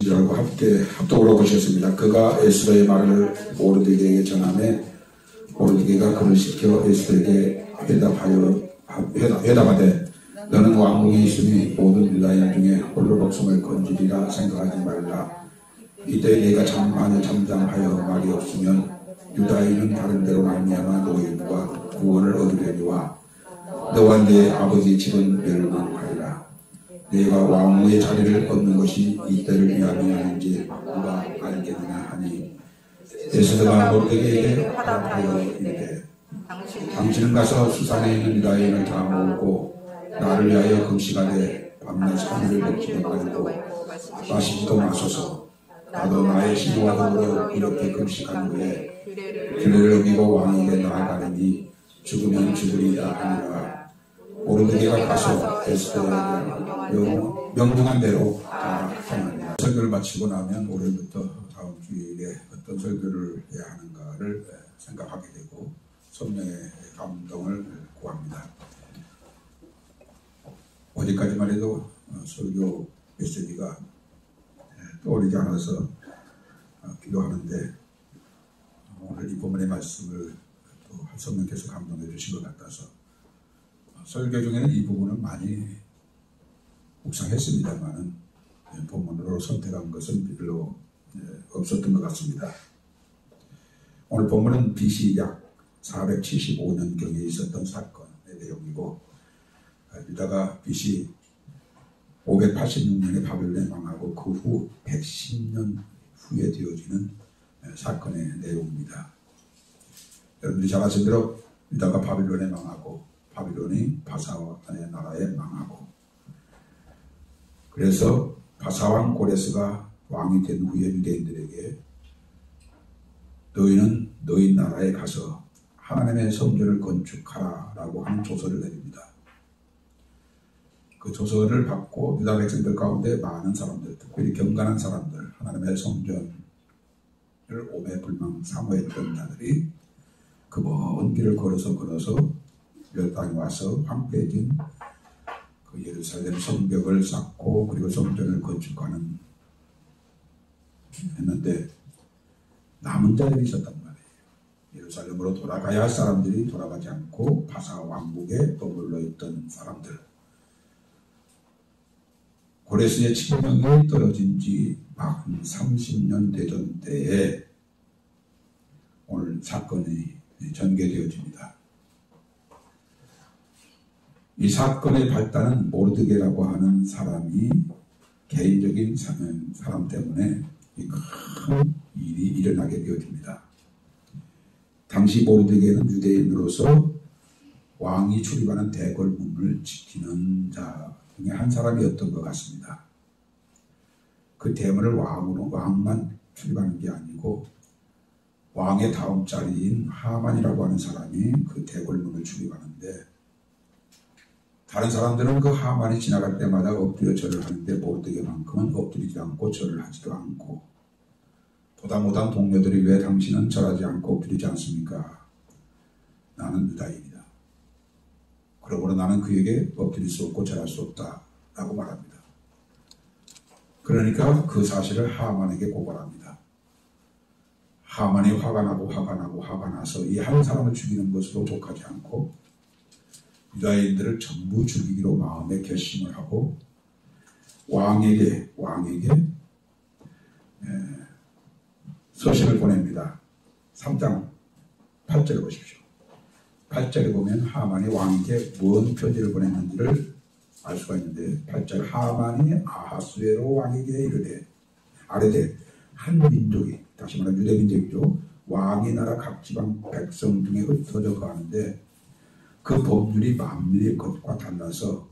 라고 합독으로 보셨습니다. 그가 에스더의 말을 모르드게에게 전하매 모르드게가 그를 시켜 에스더에게 회답하되 너는 왕궁에 있으니 모든 유다인 중에 홀로 목숨을 건지리라 생각하지 말라. 이때 네가 만일 잠잠하여 말이 없으면 유다인은 다른 데로 말미암아 노임과 구원을 얻으려니와 너와 네 아버지 집은 멸망하리라. 네가 왕후의 자리를 얻는 것이 이때를 위함이었는지 누가 알겠느냐 하니 에스더가 모르드게에게 화답하여 이르되 당신은 가서 수산에 있는 유다인을 다 모으고 나를 위하여 금식하되 밤낮 하늘을 뵙지도 말고 마시지도 마소서. 나도 나의 시부와 더불어 이렇게 금식한 후에 규례를 어기고 왕에게 나아가리니 죽으면 죽으리라 하니라. 모르드게가 가서 에스더에게 명령한 대로 다 행하니라. 설교를 마치고 나면 올해부터 다음 주일에 어떤 설교를 해야 하는가를 생각하게 되고 성령의 감동을 구합니다. 어제까지만 해도 설교 메시지가 떠오르지 않아서 기도하는데 오늘 이 본문의 말씀을 또 성령께서 감동해 주신 것 같아서 설교 중에는 이 부분은 많이 묵상했습니다만은 본문으로 선택한 것은 별로 없었던 것 같습니다. 오늘 본문은 BC 약 475년경에 있었던 사건의 내용이고 유다가 BC 586년에 바벨론에 망하고 그 후 110년 후에 되어지는 사건의 내용입니다. 여러분들이 잘 아시는 대로 유다가 바벨론에 망하고 바벨론이 바사의 나라에 망하고 그래서 바사왕 고레스가 왕이 된 후에 유대인들에게 너희는 너희 나라에 가서 하나님의 성전을 건축하라 라고 하는 조서를 내립니다. 그 조서를 받고 유다 백성들 가운데 많은 사람들, 특별히 경건한 사람들, 하나님의 성전을 오매불망 사모했던 자들이 그 먼 길을 걸어서 이 땅에 와서 황폐해진 그 예루살렘 성벽을 쌓고 그리고 성전을 건축하는 했는데 남은 자들이 있었단 말이에요. 예루살렘으로 돌아가야 할 사람들이 돌아가지 않고 바사 왕국에 머물러 있던 사람들. 고레스의 칙령이 떨어진 지 막 30년 되던 때에 오늘 사건이 전개되어집니다. 이 사건의 발단은 모르드게라고 하는 사람이 개인적인 사람 때문에 큰 일이 일어나게 되어집니다. 당시 모르드게는 유대인으로서 왕이 출입하는 대궐문을 지키는 자 중에 한 사람이었던 것 같습니다. 그 대문을 왕만 출입하는 게 아니고 왕의 다음 자리인 하만이라고 하는 사람이 그 대궐문을 출입하는데 다른 사람들은 그 하만이 지나갈 때마다 엎드려 절을 하는데 모르드게만큼은 엎드리지 않고 절을 하지도 않고 보다 못한 동료들이 왜 당신은 절하지 않고 엎드리지 않습니까? 나는 유다인이다. 그러므로 나는 그에게 엎드릴 수 없고 절할 수 없다 라고 말합니다. 그러니까 그 사실을 하만에게 고발합니다. 하만이 화가 나서 이 한 사람을 죽이는 것으로 족하지 않고 유다인들을 전부 죽이기로 마음에 결심을 하고 왕에게 서신을 보냅니다. 3장 8절을 보십시오. 8절에 보면 하만이 왕에게 무슨 편지를 보냈는지를 알 수가 있는데 8절 하만이 아하스웨로 왕에게 이르되 아뢰되 한 민족이 다시 말하면 유대민족이죠. 왕의 나라 각 지방 백성 중에 흩어져 가는데 그 법률이 만민의 것과 달라서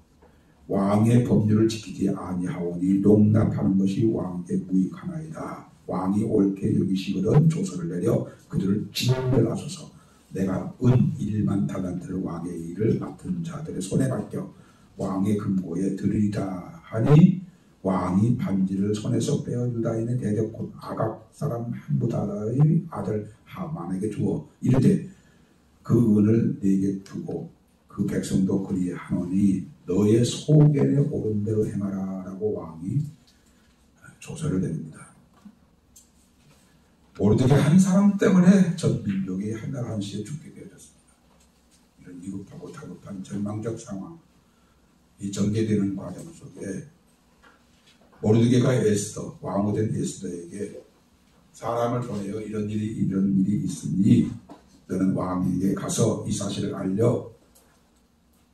왕의 법률을 지키지 아니하오니 용납하는 것이 왕에게 무익하나이다. 왕이 옳게 여기시거든 조서를 내려 그들을 진멸하소서. 내가 은 1만 달란트를 왕의 일을 맡은 자들의 손에 맡겨 왕의 금고에 들으리다 하니 왕이 반지를 손에서 빼어 유다인의 대적 곧 아각 사람 함부다의 아들 하만에게 주어 이르되 그 은을 네게 두고 그 백성도 그리하노니 너의 소견에 옳은 대로 행하라 라고 왕이 조서를 내립니다. 모르드게 한 사람 때문에 전 민족이 한날 한시에 죽게 되어졌습니다. 이런 위급하고 다급한 절망적 상황, 이 전개되는 과정 속에 모르드게가 에스더, 왕후된 에스더에게 사람을 보내어 이런 일이 있으니 너는 왕에게 가서 이 사실을 알려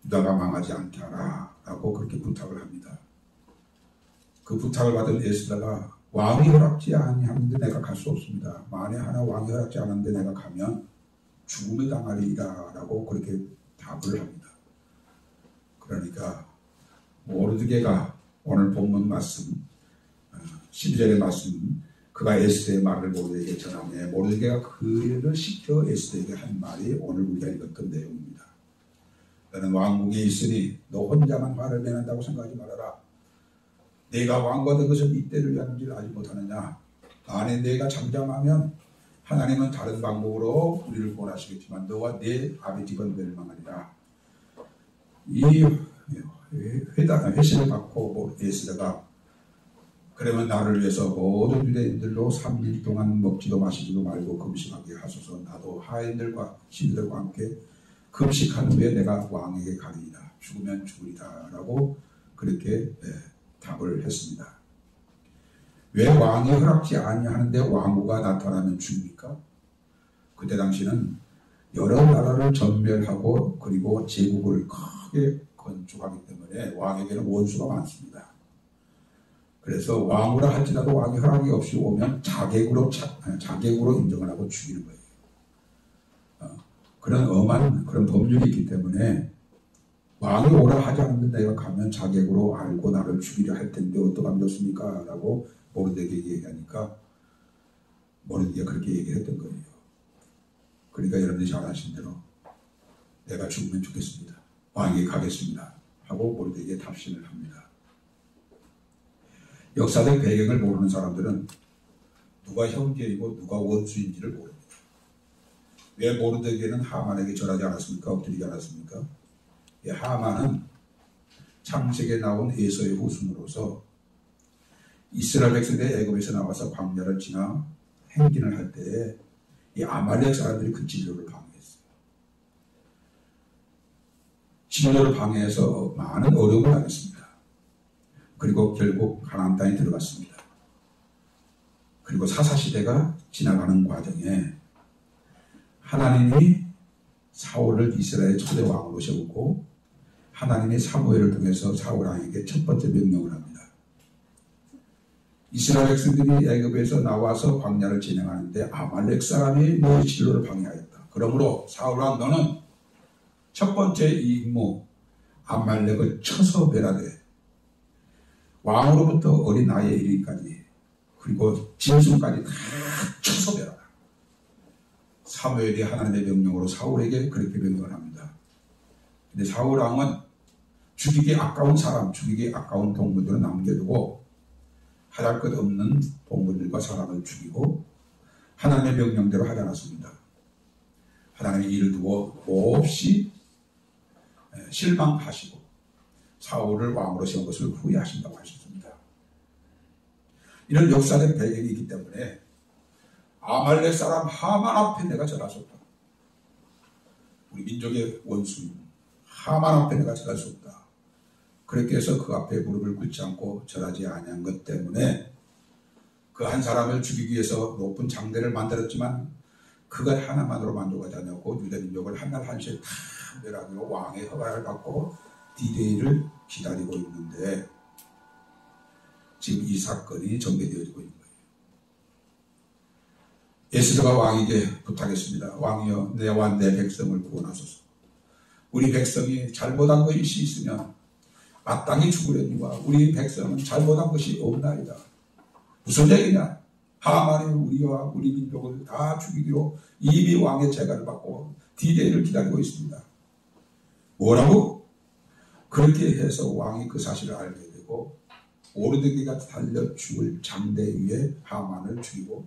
유다가 망하지 않게 하라 라고 그렇게 부탁을 합니다. 그 부탁을 받은 에스더가 왕이 허락지 아니하는데 내가 갈 수 없습니다. 만에 하나 왕이 허락지 않았는데 내가 가면 죽음을 당하리이다 라고 그렇게 답을 합니다. 그러니까 모르드게가 오늘 본문 말씀 12절의 말씀, 그가 에스더의 말을 모르드게에게 전하며 모르드게가 그를 시켜 에스더에게 한 말이 오늘 우리가 읽었던 내용입니다. 너는 왕궁에 있으니 너 혼자만 화를 내는다고 생각하지 말아라. 내가 왕과 된 것은 이때를 위한 줄 알지 못하느냐. 만에 내가 잠잠하면 하나님은 다른 방법으로 우리를 구원하시겠지만 너와 내 아비 집은 멸망하리라. 이 회신을 받고 에스더가 그러면 나를 위해서 모든 유대인들로 3일 동안 먹지도 마시지도 말고 금식하게 하소서. 나도 하인들과 신들과 함께 금식한 후에 내가 왕에게 가리이다. 죽으면 죽으리다 라고 그렇게 답을 했습니다. 왜 왕이 허락지 아니하는데 왕후가 나타나면 죽습니까? 그때 당시는 여러 나라를 전멸하고 그리고 제국을 크게 건축하기 때문에 왕에게는 원수가 많습니다. 그래서 왕후라 할지라도 왕이 허락이 없이 오면 자객으로 인정을 하고 죽이는 거예요. 그런 엄한 그런 법률이 있기 때문에 왕이 오라 하지 않는데 내가 가면 자객으로 알고 나를 죽이려 할 텐데 어떡하면 좋습니까? 라고 모르드게에게 얘기하니까 모르드게가 그렇게 얘기했던 거예요. 그러니까 여러분들이 잘 아신 대로 내가 죽으면 죽겠습니다. 왕에게 가겠습니다. 하고 모르드게에게 답신을 합니다. 역사적 배경을 모르는 사람들은 누가 형제이고 누가 원수인지를 모릅니다. 왜 모르드게는 하만에게 절하지 않았습니까? 엎드리지 않았습니까? 하만은 창세기에 나온 에서의 후손으로서 이스라엘 백성들이 애굽에서 나와서 광야를 지나 행진을 할 때에 이 아말렉 사람들이 그 진로를 방해했어요. 진로를 방해해서 많은 어려움을 당했습니다. 그리고 결국 가나안 땅에 들어갔습니다. 그리고 사사시대가 지나가는 과정에 하나님이 사울을 이스라엘의 초대 왕으로 세우고 하나님이 사무엘을 통해서 사울 왕에게 첫 번째 명령을 합니다. 이스라엘 백성들이 애굽에서 나와서 광야를 진행하는데 아말렉 사람이 너희 진로를 방해하였다. 그러므로 사울 왕 너는 첫 번째 이 임무 아말렉을 쳐서 멸하되 왕으로부터 어린 나이에 이르기까지 그리고 짐승까지 다 쳐서 멸하라. 사무엘이 하나님의 명령으로 사울에게 그렇게 명령을 합니다. 근데 사울 왕은 죽이기 아까운 사람, 죽이기 아까운 동물들을 남겨두고 하잘 것 없는 동물들과 사람을 죽이고 하나님의 명령대로 하지 않았습니다. 하나님의 일을 두고 몹시 실망하시고 사울을 왕으로 세운 것을 후회하신다고 하셨습니다. 이런 역사적 배경이 있기 때문에 아말렉 사람 하만 앞에 내가 절할 수 없다. 우리 민족의 원수인 하만 앞에 내가 절할 수 없다. 그렇게 해서 그 앞에 무릎을 꿇지 않고 절하지 아니한 것 때문에 그 한 사람을 죽이기 위해서 높은 장대를 만들었지만 그것 하나만으로 만족하지 않았고 유대 민족을 한날 한시에 다 멸하고 왕의 허가를 받고 D-Day를 기다리고 있는데 지금 이 사건이 전개되어지고 있는 거예요. 에스더가 왕에게 부탁했습니다. 왕이여 내와 내 백성을 구원하소서. 우리 백성이 잘못한 것이 있으면 마땅히 죽으려니와 우리 백성은 잘못한 것이 없나이다. 무슨 얘기냐? 하만이 우리와 우리 민족을 다 죽이기로 이미 왕의 재가를 받고 D-Day를 기다리고 있습니다. 뭐라고? 그렇게 해서 왕이 그 사실을 알게 되고 모르드게가 달려 죽을 장대 위에 하만을 죽이고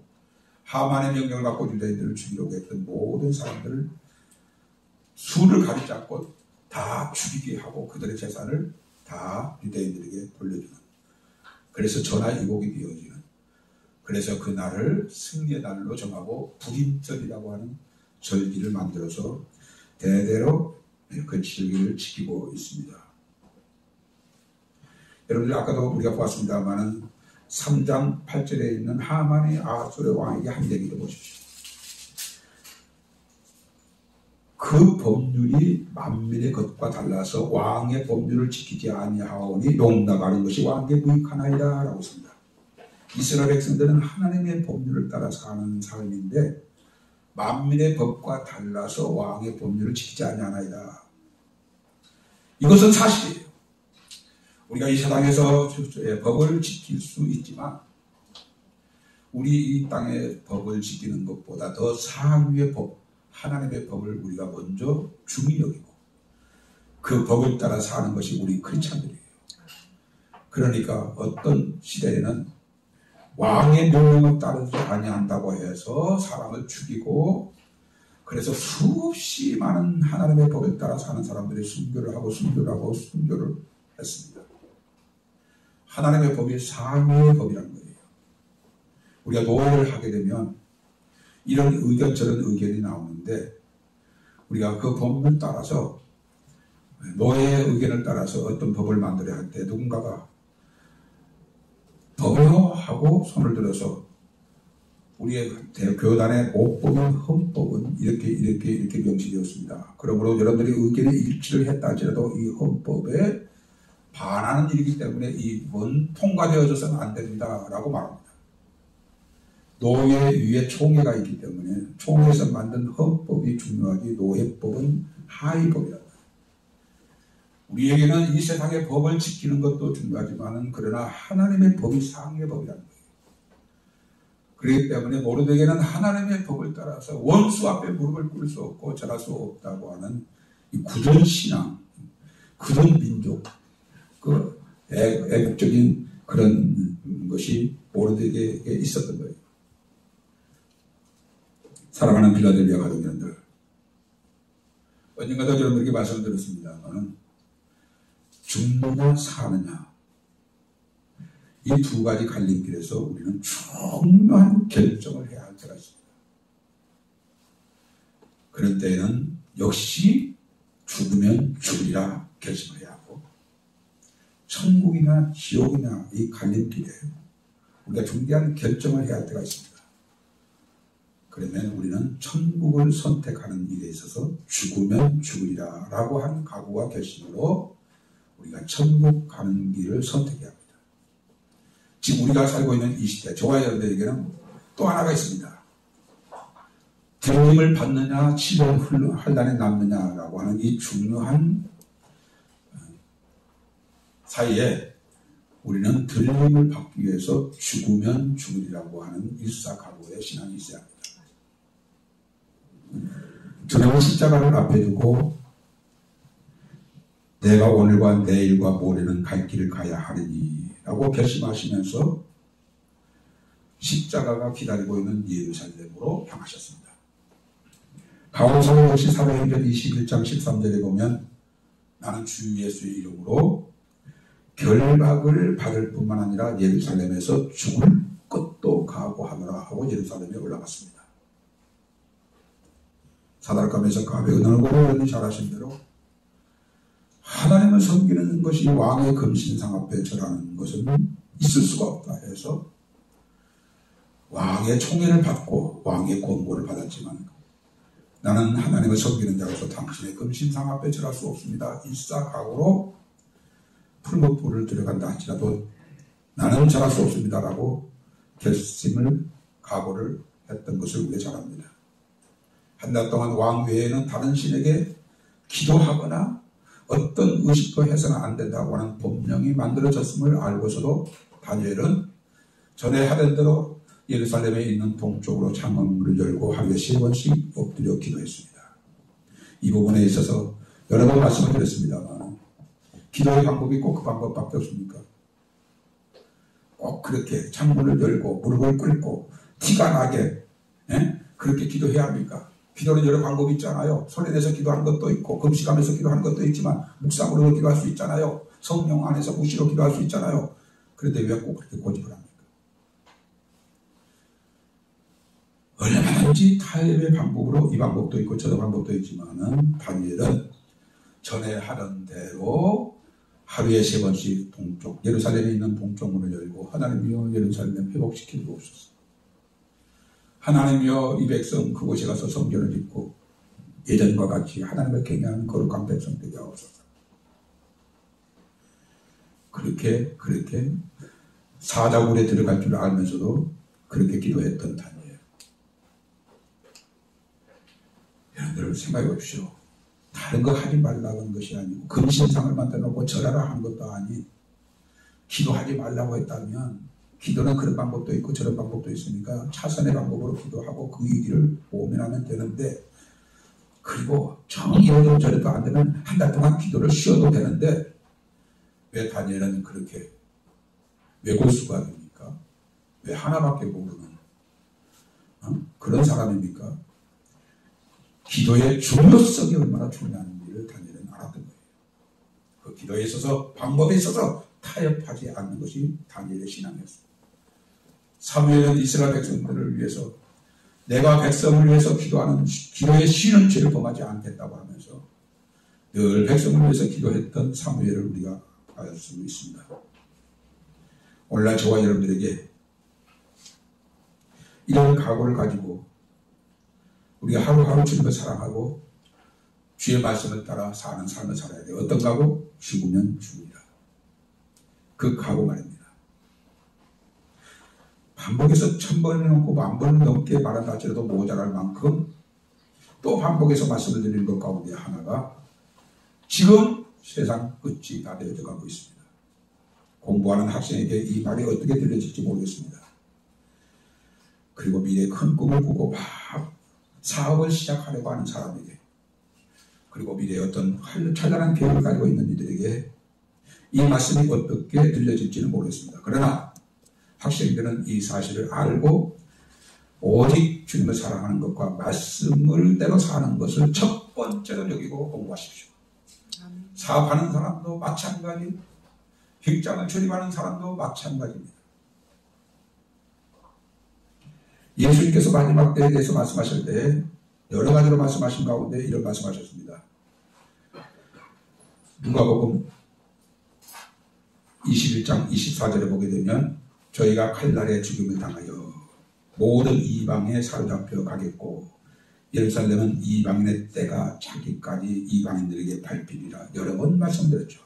하만의 명령을 받고 유대인들을 죽이려고 했던 모든 사람들을 수를 가리지 않고 다 죽이게 하고 그들의 재산을 다 유대인들에게 돌려주는, 그래서 전하위복이 되어지는 그래서 그 날을 승리의 날로 정하고 불임절이라고 하는 절기를 만들어서 대대로 그 절기를 지키고 있습니다. 여러분들 아까도 우리가 보았습니다만은 3장 8절에 있는 하만이 아하수의 왕에게 한 얘기를 보십시오. 그 법률이 만민의 것과 달라서 왕의 법률을 지키지 아니하오니 용납하는 것이 왕에게 무익하나이다 라고 했습니다. 이스라엘 백성들은 하나님의 법률을 따라 사는 삶인데 만민의 법과 달라서 왕의 법률을 지키지 아니하나이다. 이것은 사실이에요. 우리가 이 세상에서 법을 지킬 수 있지만 우리 이 땅의 법을 지키는 것보다 더 상위의 법, 하나님의 법을 우리가 먼저 중히 여기고 그 법을 따라 사는 것이 우리 크리스찬들이에요. 그러니까 어떤 시대에는 왕의 명령을 따르지 아니한다고 해서 사람을 죽이고 그래서 수없이 많은 하나님의 법을 따라 사는 사람들이 순교를 했습니다. 하나님의 법이 상위의 법이라는 거예요. 우리가 노예를 하게 되면 이런 의견 저런 의견이 나오는데 우리가 그 법을 따라서 노예의 의견을 따라서 어떤 법을 만들어야 할 때 누군가가 법으로 하고 손을 들어서 우리의 교단의 목법인 헌법은 이렇게 명시되었습니다. 그러므로 여러분들이 의견에 일치를 했다 할지라도 이 헌법에 반하는 일이기 때문에 이 법은 통과되어져서는 안 됩니다 라고 말합니다. 노예 위에 총회가 있기 때문에 총회에서 만든 헌법이 중요하지 노예법은 하위법이다. 우리에게는 이 세상의 법을 지키는 것도 중요하지만 그러나 하나님의 법이 상위의 법이라는 거예요. 그렇기 때문에 모르드게는 하나님의 법을 따라서 원수 앞에 무릎을 꿇을 수 없고 절할 수 없다고 하는 이 구전신앙, 구전민족, 그 애국적인 그런 것이 모르드게에게 있었던 거예요. 사랑하는 필라델피아 가족여러분들, 언젠가도 여러분들에게 말씀드렸습니다만 죽느냐 사느냐 이 두 가지 갈림길에서 우리는 중요한 결정을 해야 할 때가 있습니다. 그럴 때에는 역시 죽으면 죽으리라 결심을 해야 하고 천국이나 지옥이나 이 갈림길에 우리가 중대한 결정을 해야 할 때가 있습니다. 그러면 우리는 천국을 선택하는 일에 있어서 죽으면 죽으리라 라고 한 각오와 결심으로 우리가 천국 가는 길을 선택해야 합니다. 지금 우리가 살고 있는 이 시대, 저와 여러분들에게는 또 하나가 있습니다. 들림을 받느냐, 치료 환란에 남느냐라고 하는 이 중요한 사이에 우리는 들림을 받기 위해서 죽으면 죽으리라고 하는 일사각오의 신앙이 있어야 합니다. 두려운 십자가를 앞에 두고 내가 오늘과 내일과 모레는 갈 길을 가야 하리니 라고 결심하시면서 십자가가 기다리고 있는 예루살렘으로 향하셨습니다. 가오성경시 사도행전 21장 13절에 보면 나는 주 예수의 이름으로 결박을 받을 뿐만 아니라 예루살렘에서 죽을 것도 각오하노라 하고 예루살렘에 올라갔습니다. 사달과 메삭과 아베드노고 여러분이 잘 아신 대로 하나님을 섬기는 것이 왕의 금신상 앞에 절하는 것은 있을 수가 없다 해서 왕의 총애를 받고 왕의 권고를 받았지만 나는 하나님을 섬기는 자로서 당신의 금신상 앞에 절할 수 없습니다. 일사각오로 풀무불을 들어간다 할지라도 나는 절할 수 없습니다 라고 결심을 각오를 했던 것을 우리가 잘 압니다. 한 달 동안 왕 외에는 다른 신에게 기도하거나 어떤 의식도 해서는 안 된다고 하는 법령이 만들어졌음을 알고서도 다니엘은 전에 하던 대로 예루살렘에 있는 동쪽으로 창문을 열고 하루에 3번씩 엎드려 기도했습니다. 이 부분에 있어서 여러 번 말씀을 드렸습니다만 기도의 방법이 꼭 그 방법밖에 없습니까? 꼭 그렇게 창문을 열고 무릎을 꿇고 티가 나게 그렇게 기도해야 합니까? 기도는 여러 방법이 있잖아요. 소리내서 기도하는 것도 있고 금식하면서 기도하는 것도 있지만 묵상으로도 기도할 수 있잖아요. 성령 안에서 무시로 기도할 수 있잖아요. 그런데 왜 꼭 그렇게 고집을 합니까? 얼마든지 타협의 방법으로 이 방법도 있고 저도 방법도 있지만은 다니엘은 전에 하던 대로 하루에 3번씩 동쪽 예루살렘에 있는 동쪽 문을 열고 하나님이여 예루살렘 회복시켜 주옵소서. 하나님이여 이 백성 그곳에 가서 성전을 짓고 예전과 같이 하나님을 경외하는 거룩한 백성 되게 하옵소서. 그렇게 사자굴에 들어갈 줄 알면서도 그렇게 기도했던 다니엘. 여러분들 생각해 보십시오. 다른 거 하지 말라고 하는 것이 아니고 금신상을 만들어 놓고 절하라 하는 것도 아니 기도하지 말라고 했다면 기도는 그런 방법도 있고 저런 방법도 있으니까 차선의 방법으로 기도하고 그 길을 모면하면 되는데 그리고 정이래도 저래도 안 되면 한 달 동안 기도를 쉬어도 되는데 왜 다니엘은 그렇게 왜 고수가 됩니까? 왜 하나밖에 모르는 그런 사람입니까? 기도의 중요성이 얼마나 중요한지를 다니엘은 알았던 거예요. 그 기도에 있어서 방법에 있어서 타협하지 않는 것이 다니엘의 신앙이었습니다. 사무엘은 이스라엘 백성들을 위해서 내가 백성을 위해서 기도하는 기도에 쉬는 죄를 범하지 않겠다고 하면서 늘 백성을 위해서 기도했던 사무엘을 우리가 알 수 있습니다. 오늘날 저와 여러분들에게 이런 각오를 가지고 우리가 하루하루 주님을 사랑하고 주의 말씀을 따라 사는 삶을 살아야 돼요. 어떤 각오? 죽으면 죽으리라. 그 각오 말입니다. 반복해서 1000번을 넘고 10,000번을 넘게 말한다 할지라도 모자랄 만큼 또 반복해서 말씀을 드리는 것 가운데 하나가 지금 세상 끝이 다 되어져 가고 있습니다. 공부하는 학생에게 이 말이 어떻게 들려질지 모르겠습니다. 그리고 미래에 큰 꿈을 꾸고 막 사업을 시작하려고 하는 사람에게 그리고 미래에 어떤 찬란한 계획을 가지고 있는 이들에게 이 말씀이 어떻게 들려질지는 모르겠습니다. 그러나 학생들은 이 사실을 알고 오직 주님을 사랑하는 것과 말씀을 대로 사는 것을 첫 번째로 여기고 공부하십시오. 사업하는 사람도 마찬가지, 직장을 출입하는 사람도 마찬가지입니다. 예수님께서 마지막 때에 대해서 말씀하실 때 여러 가지로 말씀하신 가운데 이런 말씀하셨습니다. 누가복음 21장 24절에 보게 되면 저희가 칼날에 죽임을 당하여 모든 이방에 사로잡혀 가겠고 예루살렘은 이방인의 때가 차기까지 이방인들에게 밟히리라. 여러 번 말씀드렸죠.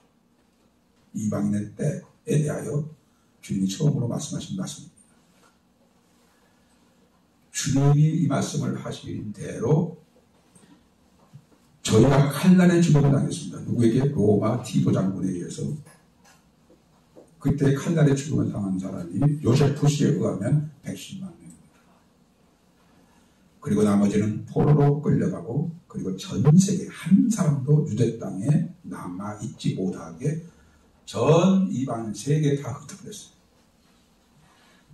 이방인의 때에 대하여 주님이 처음으로 말씀하신 말씀입니다. 주님이 이 말씀을 하신 대로 저희가 칼날에 죽임을 당했습니다. 누구에게? 로마 티도 장군에 의해서. 그때 칼날에 죽임을 당한 사람이 요세푸스에 의하면 110만 명입니다. 그리고 나머지는 포로로 끌려가고 그리고 전 세계 한 사람도 유대 땅에 남아있지 못하게 전 이방 세계 다 흩어버렸어요.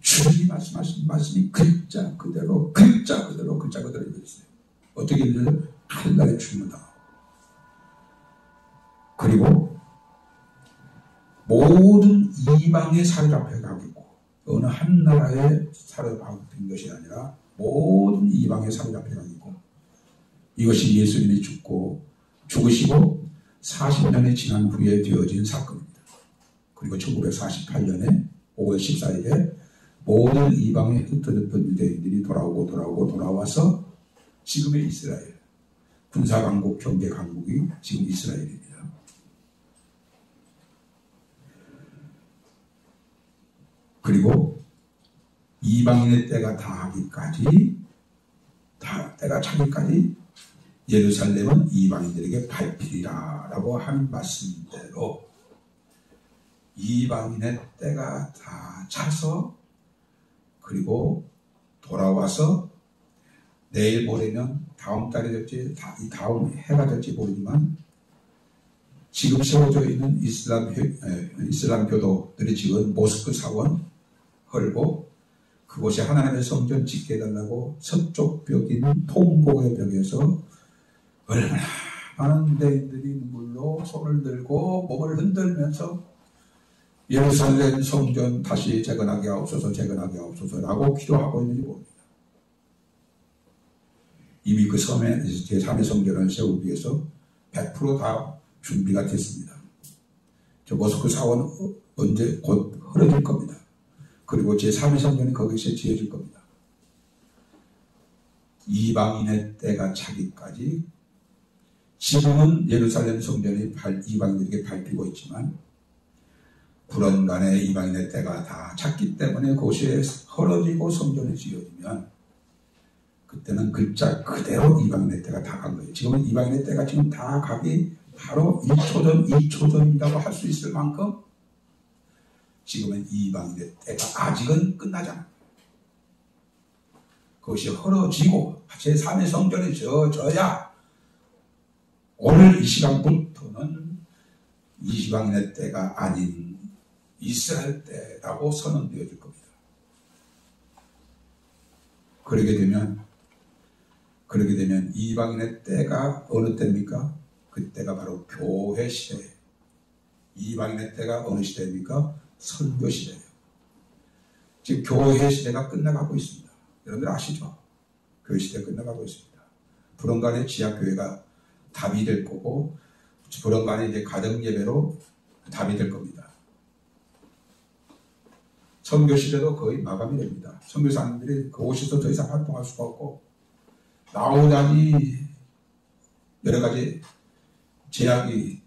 주님이 말씀하신 말씀이 글자 그대로 이루어졌어요. 어떻게 이루어져요? 칼날에 죽임을 당하고 그리고 모든 이방에 사로잡혀 가겠고 어느 한 나라에 사로잡힌 것이 아니라 모든 이방에 사로잡혀 가겠고 이것이 예수님이 죽으시고 40년이 지난 후에 되어진 사건입니다. 그리고 1948년에 5월 14일에 모든 이방에 흩어졌던 유대인들이 돌아와서 지금의 이스라엘 군사강국 경제강국이 지금 이스라엘입니다. 그리고 이방인의 때가 때가 차기까지 예루살렘은 이방인들에게 밟히리라 라고 한 말씀대로 이방인의 때가 다 차서 그리고 돌아와서 내일 모레면 다음 달이 될지 다음 해가 될지 모르지만 지금 세워져 있는 이슬람 교도들이 지금 모스크 사원 헐고 그곳에 하나님의 성전 짓게 해달라고 서쪽 벽인 통곡의 벽에서 얼마나 많은 유대인들이 눈물로 손을 들고 몸을 흔들면서 예루살렘 성전 다시 재건하게 하옵소서 라고 기도하고 있는지 모릅니다. 이미 그 섬에 제3의 성전을 세우기 위해서 100% 다 준비가 됐습니다. 저 모스크 사원 언제 곧 흐려질 겁니다. 그리고 제3의 성전이 거기서 지어질 겁니다. 이방인의 때가 차기까지 지금은 예루살렘 성전이 이방인에게 밟히고 있지만 불언간에 이방인의 때가 다 찼기 때문에 그곳에 헐어지고 성전이 지어지면 그때는 글자 그대로 이방인의 때가 다 간 거예요. 지금은 이방인의 때가 지금 다 가기 바로 1초 전, 2초 전이라고 할 수 있을 만큼 지금은 이방인의 때가 아직은 끝나지 않아요. 그것이 헐어지고 제3의 성전이 지어져야 오늘 이 시간부터는 이방인의 때가 아닌 이스라엘 때라고 선언되어질 겁니다. 그러게 되면 이방인의 때가 어느 때입니까? 그때가 바로 교회 시대예요. 이방인의 때가 어느 시대입니까? 선교 시대예요. 지금 교회 시대가 끝나가고 있습니다. 여러분들 아시죠? 교회 시대가 끝나가고 있습니다. 불언간의 지하교회가 답이 될 거고 불언간의 이제 가정 예배로 답이 될 겁니다. 선교 시대도 거의 마감이 됩니다. 선교사님들이 그곳에서 더 이상 활동할 수가 없고 나오자니 여러 가지 제약이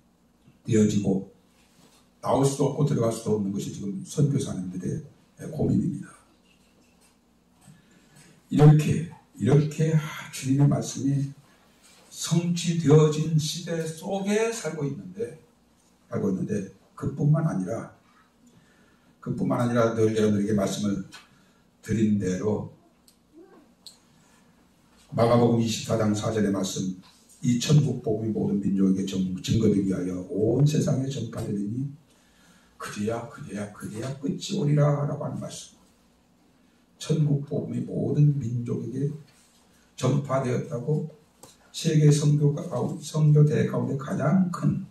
되어지고 나올 수도 없고 들어갈 수도 없는 것이 지금 선교사님들의 고민입니다. 이렇게 주님의 말씀이 성취되어진 시대 속에 살고 있는데 그뿐만 아니라 늘 여러분들에게 말씀을 드린 대로 마가복음 24장 4절의 말씀 이 천국 복음이 모든 민족에게 증거되기 위하여 온 세상에 전파되리니 그제야 끝이 오리라 라고 하는 말씀. 천국 복음이 모든 민족에게 전파되었다고 세계 선교대 가운데 가장 큰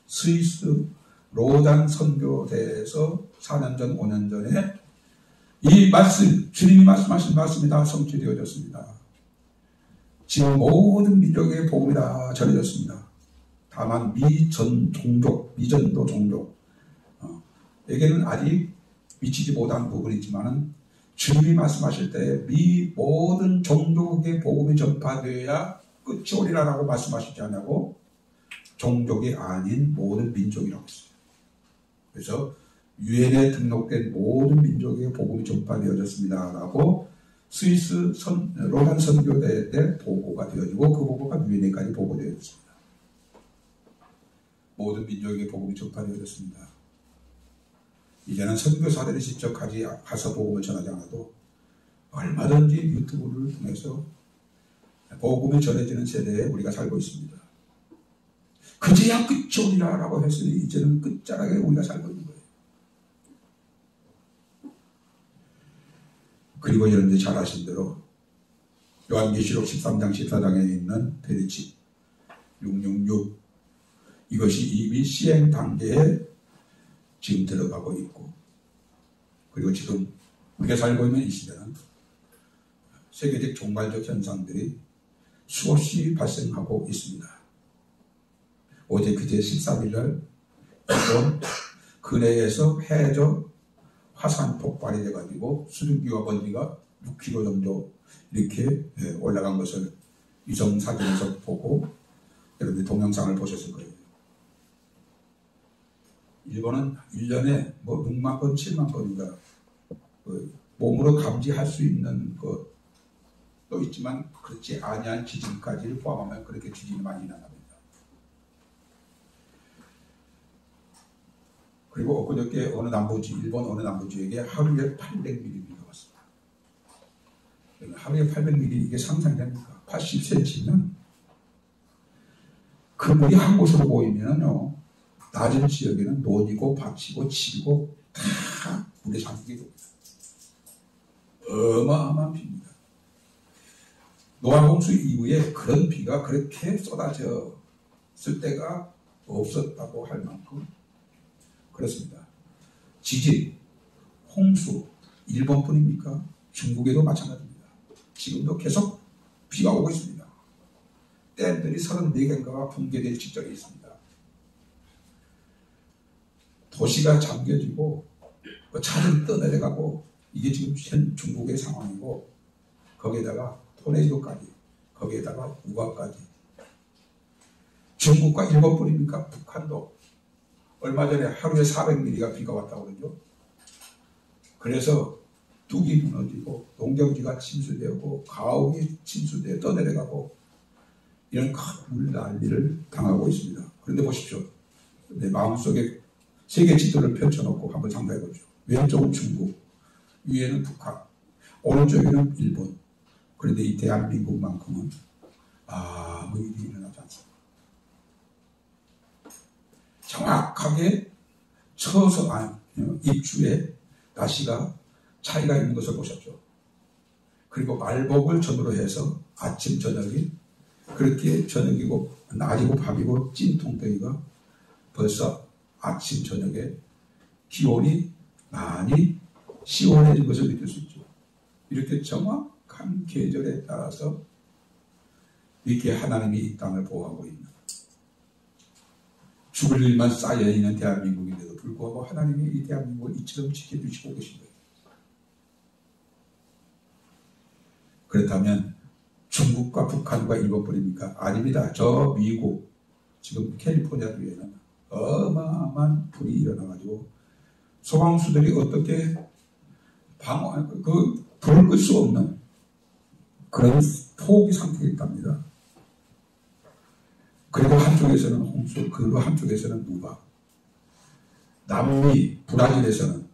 스위스 로잔 선교대에서 4년 전 5년 전에 이 말씀 주님이 말씀하신 말씀이 다 성취되어졌습니다. 지금 모든 민족에게 복음이 다 전해졌습니다. 다만 미전도 종족에게는 아직 미치지 못한 부분이 있지만은 주님이 말씀하실 때 모든 종족에게 복음이 전파되어야 끝이 오리라라고 말씀하시지 않냐고 종족이 아닌 모든 민족이라고 했어요. 그래서 유엔에 등록된 모든 민족에게 복음이 전파되어졌습니다 라고 스위스 로잔 선교대 때 보고가 되어지고 그 보고가 유엔에까지 보고되어졌습니다. 모든 민족에게 복음이 전파되어졌습니다. 이제는 선교사들이 직접 가서 복음을 전하지 않아도 얼마든지 유튜브를 통해서 복음이 전해지는 세대에 우리가 살고 있습니다. 그제야 끝이 오리라 라고 했으니 이제는 끝자락에 우리가 살고 있는 거예요. 그리고 여러분들이 잘 아신 대로 요한계시록 13장 14장에 있는 페리치 666 이것이 이미 시행 단계에 지금 들어가고 있고 그리고 지금 우리가 살고 있는 이 시대는 세계적 종말적 현상들이 수없이 발생하고 있습니다. 어제 그제 13일날 일본 근해에서 해저 화산 폭발이 돼가지고 수증기와 먼지가 6km 정도 이렇게 올라간 것을 위성 사진에서 보고 여러분들 동영상을 보셨을 거예요. 일본은 1년에 6만 건, 7만 건인가 몸으로 감지할 수 있는 것도 있지만 그렇지 아니한 지진까지를 포함하면 그렇게 지진이 많이 일어납니다. 그리고 엊그저께 일본 어느 남부지역에 하루에 800mm가 왔습니다. 하루에 800mm 이게 상상됩니까? 80cm면 그 물이 한 곳으로 모이면요 낮은 지역에는 논이고 밭이고 집이고 다 물에 잠기게 됩니다. 어마어마한 비입니다. 노아 홍수 이후에 그런 비가 그렇게 쏟아졌을 때가 없었다고 할 만큼 그렇습니다. 지진, 홍수, 일본뿐입니까? 중국에도 마찬가지입니다. 지금도 계속 비가 오고 있습니다. 댐들이 34개인가가 붕괴될 직전에 있습니다. 도시가 잠겨지고 차들이 떠내려가고 이게 지금 현 중국의 상황이고 거기에다가 토네이도까지 거기에다가 우박까지 중국과 일본뿐입니까? 북한도 얼마 전에 하루에 400mm가 비가 왔다고 그러죠. 그래서 뚝이 무너지고 농경지가 침수되고 가옥이 침수되어 떠내려가고 이런 큰 물난리를 당하고 있습니다. 그런데 보십시오. 내 마음속에 세계 지도를 펼쳐놓고 한번 상상해보죠. 왼쪽은 중국, 위에는 북한, 오른쪽에는 일본. 그런데 이 대한민국만큼은 아무 일이 일어나지 않습니다. 정확하게 입추에 날씨가 차이가 있는 것을 보셨죠. 그리고 말복을 전후로 해서 아침 저녁이 그렇게 저녁이고 낮이고 밤이고 찐통덩이가 벌써 아침 저녁에 기온이 많이 시원해진 것을 느낄 수 있죠. 이렇게 정확한 계절에 따라서 이렇게 하나님이 이 땅을 보호하고 있는 죽을 일만 쌓여있는 대한민국인데도 불구하고 하나님이 이 대한민국을 이처럼 지켜주시고 계신 거예요. 그렇다면 중국과 북한과 일본뿐입니까? 아닙니다. 저 미국 지금 캘리포니아주에는 어마어마한 불이 일어나가지고 소방수들이 어떻게 불을 끌 수 없는 그런 포기 상태에 있답니다. 그리고 한쪽에서는 홍수, 그리고 한쪽에서는 누박. 남미 브라질에서는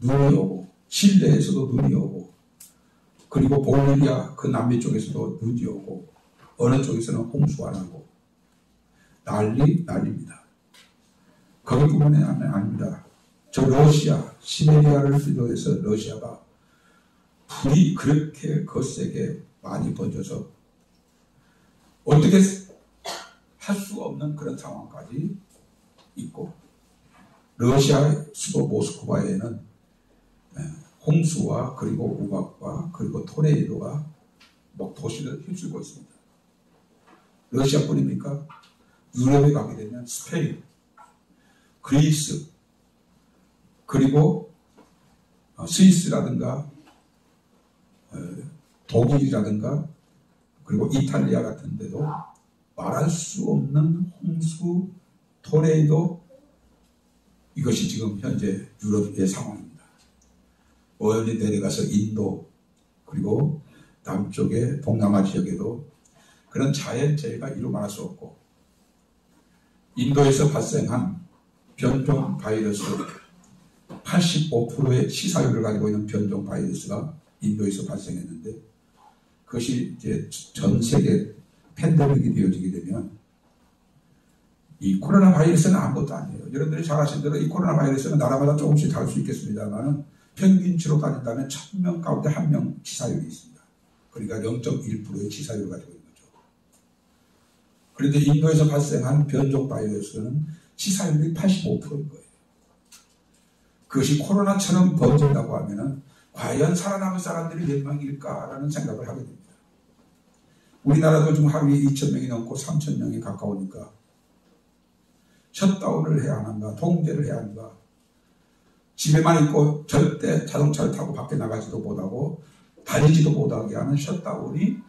눈이 오고 칠레에서도 눈이 오고 그리고 볼리비아 그 남미 쪽에서도 눈이 오고 어느 쪽에서는 홍수가 나고 난리입니다. 거기뿐만이 아닙니다. 저 러시아 시베리아를 비롯해서 러시아가 불이 그렇게 거세게 많이 번져서 어떻게 할 수 없는 그런 상황까지 있고 러시아 수도 모스크바에는 홍수와 그리고 우박과 그리고 토네이도가 막 도시를 휩쓸고 있습니다. 러시아뿐입니까? 유럽에 가게 되면 스페인, 그리스, 그리고 스위스라든가 독일이라든가 그리고 이탈리아 같은 데도 말할 수 없는 홍수, 토네이도 이것이 지금 현재 유럽의 상황입니다. 멀리 내려가서 인도 그리고 남쪽의 동남아 지역에도 그런 자연재해가 이루 말할 수 없고 인도에서 발생한 변종 바이러스 85%의 치사율을 가지고 있는 변종 바이러스가 인도에서 발생했는데 그것이 이제 전 세계 팬데믹이 되어지게 되면 이 코로나 바이러스는 아무것도 아니에요. 여러분들이 잘 아시는 대로 이 코로나 바이러스는 나라마다 조금씩 다를 수 있겠습니다만 평균치로 따진다면 1000명 가운데 1명 치사율이 있습니다. 그러니까 0.1%의 치사율을 가지고 있는 거죠. 그런데 인도에서 발생한 변종 바이러스는 치사율이 85%인 거예요. 그것이 코로나처럼 번진다고 하면은 과연 살아남을 사람들이 몇 명일까라는 생각을 하게 됩니다. 우리나라도 지금 하루에 2,000명이 넘고 3,000명이 가까우니까 셧다운을 해야 하는가, 통제를 해야 하는가, 집에만 있고 절대 자동차를 타고 밖에 나가지도 못하고 다니지도 못하게 하는 셧다운을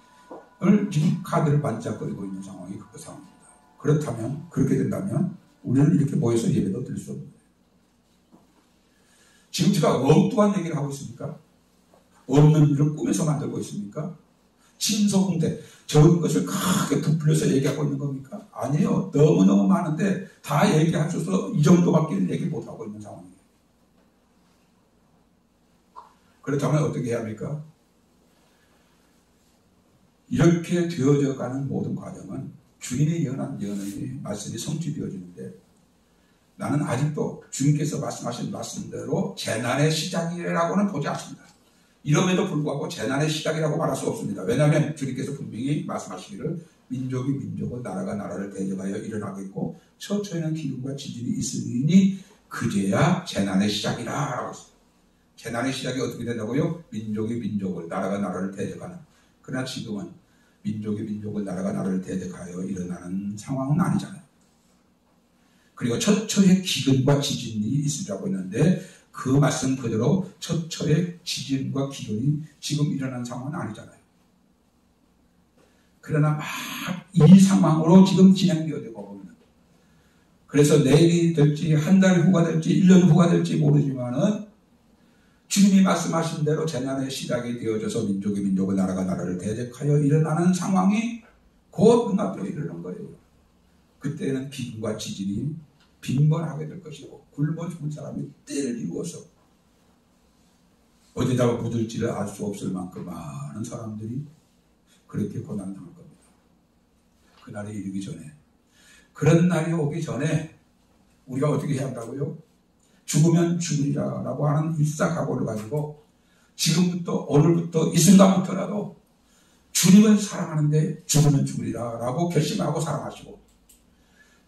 지금 카드를 반짝거리고 있는 상황이 그 상황입니다. 그렇다면, 그렇게 된다면 우리는 이렇게 모여서 예배도 드릴 수 없는 거예요. 지금 제가 엉뚱한 얘기를 하고 있습니까? 없는 일을 꿈에서 만들고 있습니까? 침소공대 적은 것을 크게 부풀려서 얘기하고 있는 겁니까? 아니에요. 너무너무 많은데 다 얘기하셔서 이 정도밖에 얘기를 못하고 있는 상황이에요. 그렇다면 어떻게 해야 합니까? 이렇게 되어져가는 모든 과정은 주인의 연한 연의 말씀이 성취되어지는데 나는 아직도 주님께서 말씀하신 말씀대로 재난의 시작이라고는 보지 않습니다. 이럼에도 불구하고 재난의 시작이라고 말할 수 없습니다. 왜냐하면 주님께서 분명히 말씀하시기를 민족이 민족을 나라가 나라를 대적하여 일어나겠고 처처에는 기근과 지진이 있으니 그제야 재난의 시작이라 라고 했습니다. 재난의 시작이 어떻게 된다고요? 민족이 민족을 나라가 나라를 대적하는. 그러나 지금은 민족이 민족을 나라가 나라를 대적하여 일어나는 상황은 아니잖아요. 그리고 처처의 기근과 지진이 있으라고 했는데 그 말씀 그대로 처처의 지진과 기근이 지금 일어나는 상황은 아니잖아요. 그러나 막 이 상황으로 지금 진행되어지고 있는. 그래서 내일이 될지 한 달 후가 될지 1년 후가 될지 모르지만은 주님이 말씀하신 대로 재난의 시작이 되어져서 민족이 민족을 나라가 나라를 대적하여 일어나는 상황이 곧 눈앞에 이르는 거예요. 그때는 기근과 지진이 빈번하게 될 것이고 굶어 죽을 사람이 때를 이루어서 어디다가 묻을지를 알 수 없을 만큼 많은 사람들이 그렇게 고난당할 겁니다. 그날이 이르기 전에, 그런 날이 오기 전에 우리가 어떻게 해야 한다고요? 죽으면 죽으리라 라고 하는 일사각오를 가지고 지금부터 오늘부터 이 순간부터라도 주님을 사랑하는데 죽으면 죽으리라 라고 결심하고 사랑하시고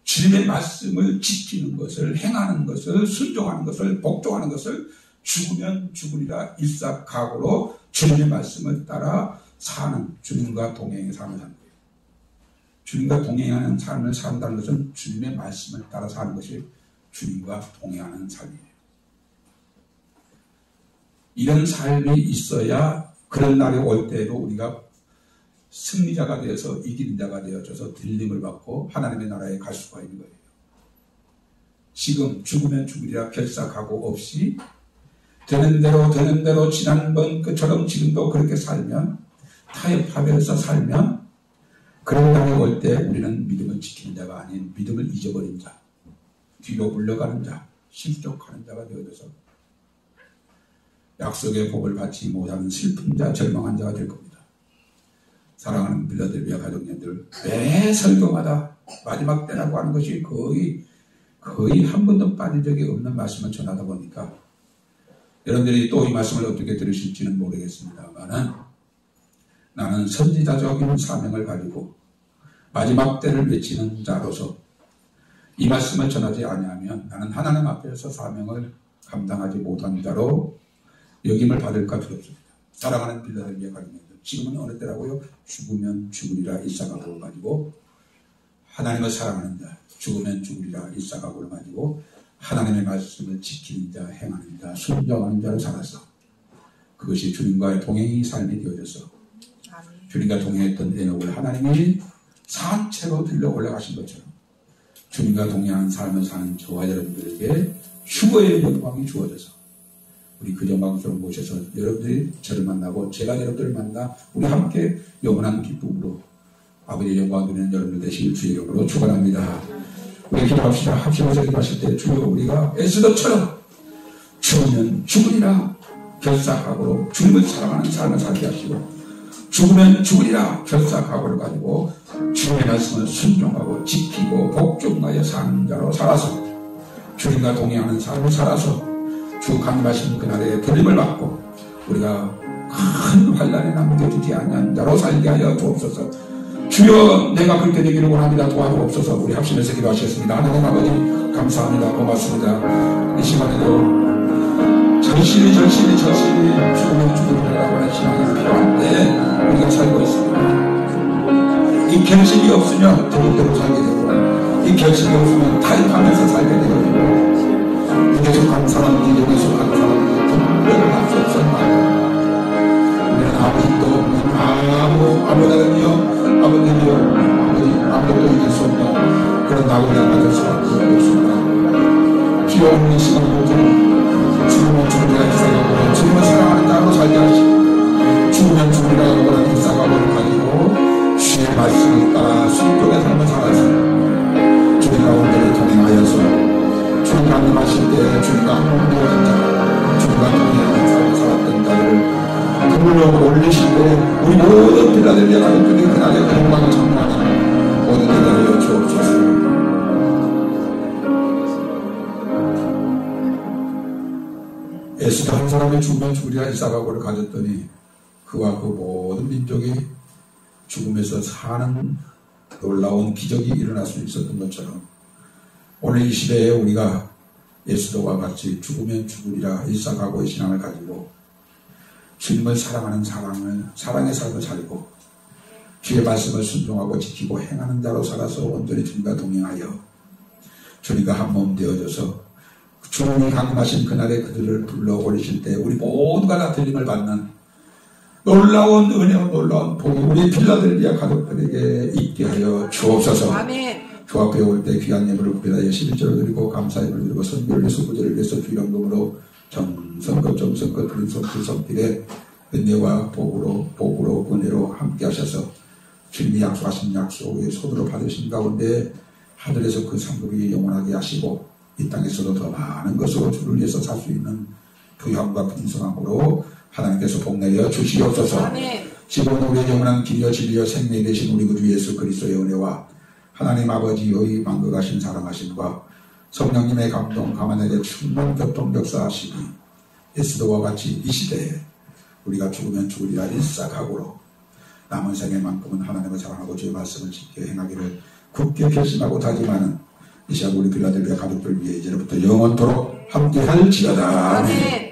주님의 말씀을 지키는 것을, 행하는 것을, 순종하는 것을, 복종하는 것을 죽으면 죽으리라 일사각오로 주님의 말씀을 따라 사는, 주님과 동행해 사는 삶. 주님과 동행하는 삶을 산다는 것은 주님의 말씀을 따라 사는 것이 주님과 동행하는 삶이에요. 이런 삶이 있어야 그런 날이 올 때에도 우리가 승리자가 되어서 이기는 자가 되어져서 들림을 받고 하나님의 나라에 갈 수가 있는 거예요. 지금 죽으면 죽으리라 결사각오 없이 되는 대로 지난번 것처럼 지금도 그렇게 살면, 타협하면서 살면 그런 날이 올 때 우리는 믿음을 지키는 자가 아닌 믿음을 잊어버린 자, 뒤로 물러가는 자, 실족하는 자가 되어져서 약속의 복을 받지 못하는 슬픈 자, 절망한 자가 될 겁니다. 사랑하는 빌라델비아 가족님들, 매 설교마다 마지막 때라고 하는 것이 거의 한 번도 빠진 적이 없는 말씀을 전하다 보니까 여러분들이 또 이 말씀을 어떻게 들으실지는 모르겠습니다만은 나는 선지자적인 사명을 가지고 마지막 때를 외치는 자로서 이 말씀을 전하지 아니하면 나는 하나님 앞에서 사명을 감당하지 못한 자로 여김을 받을까 두렵습니다. 사랑하는 빌라델비아 가족님들, 지금은 어느 때라고요? 죽으면 죽으리라 일사각오를 가지고 하나님을 사랑하는 자, 죽으면 죽으리라 일사각오를 가지고 하나님의 말씀을 지키는 자, 행하는 자, 순종하는 자로 살아서 그것이 주님과의 동행의 삶이 되어져서 주님과 동행했던 에녹을 하나님이 산채로 들려 올라가신 것처럼 주님과 동행하는 삶을 사는 저와 여러분들에게 휴거의 영광이 주어져서 우리 그 영광스러운 곳에서 여러분들이 저를 만나고 제가 여러분들을 만나 우리 함께 영원한 기쁨으로 아버지의 영광 누리는 여러분들 되시길 주의 이름으로 축원합니다. 우리 기도합시다. 합심해서 기도하실 때 주여 우리가 에스더처럼 죽으면 죽으리라 결사각오로 주님을 사랑하는 삶을 살게 하시고 죽으면 죽으리라 결사각오를 가지고 주님의 말씀을 순종하고 지키고 복종하여 사는 자로 살아서 주님과 동행하는 삶을 살아서 주 강림하신 그날에 들림을 받고 우리가 큰 환난에 남겨지지 않는 자로 살게 하여 주옵소서. 주여 내가 그렇게 되기를 원합니다. 도와주옵소서. 우리 합심해서 기도하셨습니다. 하나님 아버지 감사합니다. 고맙습니다. 이 시간에도 절실히 죽으면 죽으리라고 하는 신앙이 필요한데 우리가 살고 있습니다. 이 결심이 없으면 대로 살게 되고 이 결심이 없으면 타협하면서 살게 되고 여기에 속한 사람들이 여기에 속한 사람들이 분별을 할 수 없었나. 우리는 아버지도 없는 아무다는요 아버님이요 아무것도 이길 수 없는 그런 나그네가 될 수밖에 없습니다. 주여 오늘 이 시간을 죽으면 죽으리라 일사각오로 주님을 사랑하는 자로 살게 하시고 죽으면 죽으리라 하는 일사각오를 가지고 주의 말씀을 따라 순종의 삶을 살아서 주님 가운데를 동행하여서 주님 강림하실 때 주님과 함께 되어진 자, 주님과 동행하는 삶을 살았던 자들을 그물로 올리실 때 우리 모든 빌라델비아 가족들이 그날의 영광을 청하는 모든 대가를 주옵소서. 에스더 한 사람이 죽으면 죽으리라 일사각오를 가졌더니 그와 그 모든 민족이 죽음에서 사는 놀라운 기적이 일어날 수 있었던 것처럼 오늘 이 시대에 우리가 에스더와 같이 죽으면 죽으리라 일사각오의 신앙을 가지고 주님을 사랑하는 사랑의 삶을 살고 주의 말씀을 순종하고 지키고 행하는 자로 살아서 온전히 주님과 동행하여 주님과 한몸 되어져서 주님이 강림하신 그날에 그들을 불러 오리실 때 우리 모두가 다 들림을 받는 놀라운 은혜와 놀라운 복이 우리 필라델비아 가족들에게 있게 하여 주옵소서. 아멘. 주 앞에 올 때 귀한 예물을 구별하여 11조를 드리고 감사의 예물을 드리고 선교를 위해서 구제를 위해서 주일원금으로 정성껏 드린 손길에 은혜와 복으로 은혜로 함께 하셔서 주님이 약속하신 약속의 손으로 받으신 가운데 하늘에서 그 상급이 영원하게 하시고 이 땅에서도 더 많은 것으로 주를 위해서 살 수 있는 부유함과 풍성함으로 하나님께서 복내려 주시옵소서. 지금 우리의 영원한 길이여 진리여 생명이 되신 우리 구주 예수 그리스도의 은혜와 하나님 아버지의 만극하신 사랑하심과 성령님의 감동 감화내려 충만 교통 역사하시니 에스더와 같이 이 시대에 우리가 죽으면 죽으리라 일사각오로 남은 생애만큼은 하나님을 사랑하고 주의 말씀을 지켜 행하기를 굳게 결심하고 다짐하는 이 시간 우리 필라델비아 가족들 위해 이제부터 영원토록 함께할지어다. 아멘.